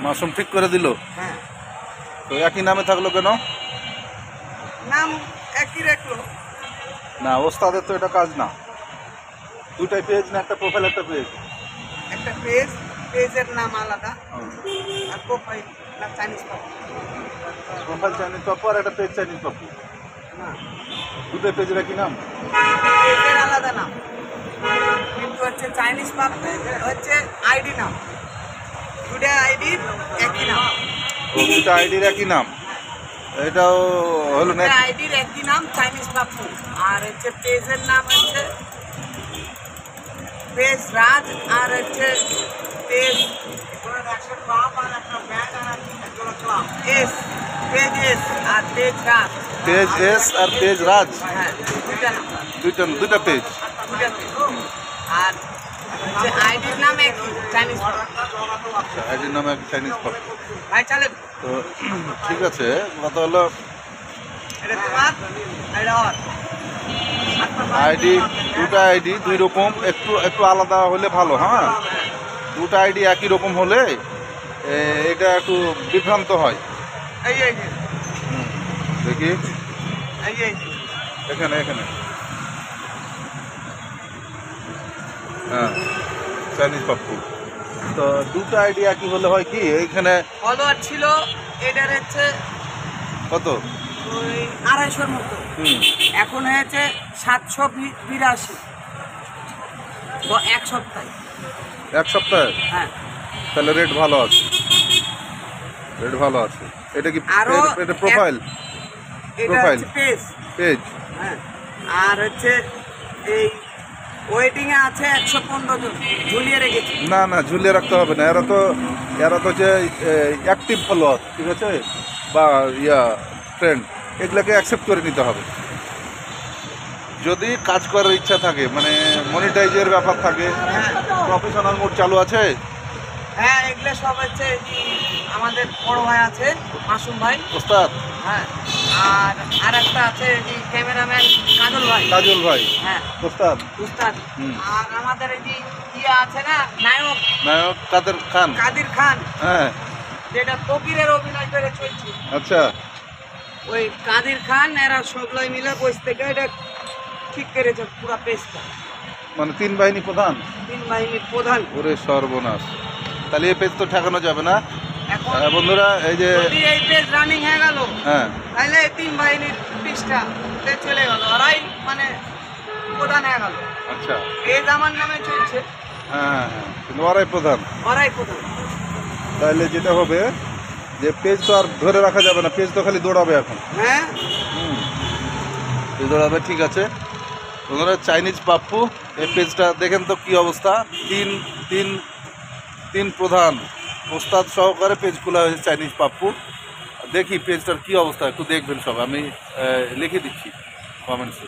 মাসুম ঠিক করে দিল। হ্যাঁ। তো একই নামে থাকলো কেন? নাম একই রাখলো না, ওস্তাদের তো এটা কাজ না। দুটাই পেজ না, একটা প্রোফাইল একটা পেজ? একটা পেজ, পেজের নাম আলাদা, আর প্রোফাইল না Chinese Pappu. Profile Chinese Pappu আর একটা পেজ চাইনিজ পাপ্পু। না, দুটোই পেজের একই নাম? পেজের আলাদা নাম, কিন্তু হচ্ছে চাইনিজ পাপ্পু হচ্ছে আইডি নাম। দুটা আইডির একই নাম। ও, দুটো আইডির একই নাম। এটাও হলো না? আইডির একই নাম চাইনিজ পাপ্পু, আর হচ্ছে পেজের নাম হচ্ছে পেজ রাজ, আর হচ্ছে পেজ এস, পেজ এস আর পেজ রাজ। পেজ এস আর পেজ রাজ? হ্যাঁ, দুইটা পেজ। আর হচ্ছে আইডির নাম একই চাইনিজ পাপ্পু। আইডির নাম এক চাইনিজ পাপ্পু। ভাই চলে তো ঠিক আছে, কথা হলো এটা তোমার, এটা ওর। আইডি, দুটো আইডি দুই রকম, একটু একটু আলাদা হলে ভালো। হ্যাঁ, দুটো আইডি একই রকম হলে এটা একটু বিভ্রান্ত হয়। এই এই যে, দেখি এই এই যে, এখানে এখানে, হ্যাঁ চাইনিজ পাপ্পু। তো দুটো আইডি একই হলে হয় কি, এইখানে ফলোয়ার ছিল এটার হচ্ছে কত? ওই 250-র মতো, এখন হয়েছে 782। এক সপ্তাহে। এক সপ্তাহে? হ্যাঁ। তাহলে রেট ভালো আছে, রেট ভালো আছে। এটা কি আরো এটা প্রোফাইল? এটা প্রোফাইল হচ্ছে পেজ। পেজ। হ্যাঁ, আর হচ্ছে এই ওয়েটিং এ আছে 115 জন, ঝুলিয়ে রেখেছি। না না, ঝুলিয়ে রাখতে হবে না, এরা তো যে অ্যাক্টিভ ফলোয়ার, ঠিক আছে, বা ফ্রেন্ড, এগুলোকে অ্যাকসেপ্ট করে নিতে হবে। যদি কাজ করার ইচ্ছা থাকে, মানে মনিটাইজের ব্যাপার থাকে, প্রফেশনাল মোড চালু আছে। হ্যাঁ, এগুলো সব হচ্ছে আমাদের বড় ভাই আছে মাসুম ভাই, ওস্তাদ। হ্যাঁ, আর একটা আছে ক্যামেরাম্যান কাজল ভাই। কাজল ভাই? হ্যাঁ, ওস্তাদ। উস্তাদ। আর আমাদের এই যে আছে না নায়ক, নায়ক কাদের খান? কাদির খান, হ্যাঁ, যেটা ফকিরের অভিনয় করে চলছে। আচ্ছা। ওই কাদির খান এরা সবলাই মিলে বসে থেকে এটা ঠিক করেছে পুরো পেজটা। মানে তিন বাহিনী প্রধান? তিন বাহিনীর প্রধান। ওরে সর্বনাশ, তাহলে এই পেজ তো ঠেকানো যাবে না। এখন বন্ধুরা, এই যে যদি এই পেজ রানিং হয়ে গেল, হ্যাঁ, তাহলে এই তিন বাহিনীর পেজটা চলে গেল, ওরাই মানে প্রধান হয়ে গেল। আচ্ছা, পেজ আমার নামে চলছে, হ্যাঁ হ্যাঁ হ্যাঁ, কিন্তু ওরাই প্রধান। ওরাই প্রধান। তাহলে যেটা হবে যে পেজ তো আর ধরে রাখা যাবে না, পেজ তো খালি দৌড়াবে এখন। হ্যাঁ, পেজ দৌড়াবে, ঠিক আছে। বন্ধুরা, চাইনিজ পাপ্পু, এই পেজটা দেখেন তো কি অবস্থা। তিন প্রধান ওস্তাদ সহকারে পেজ খোলা হয়েছে চাইনিজ পাপ্পু। দেখি পেজটার কি অবস্থা, একটু দেখবেন সব, আমি লিখে দিচ্ছি কমেন্টসে।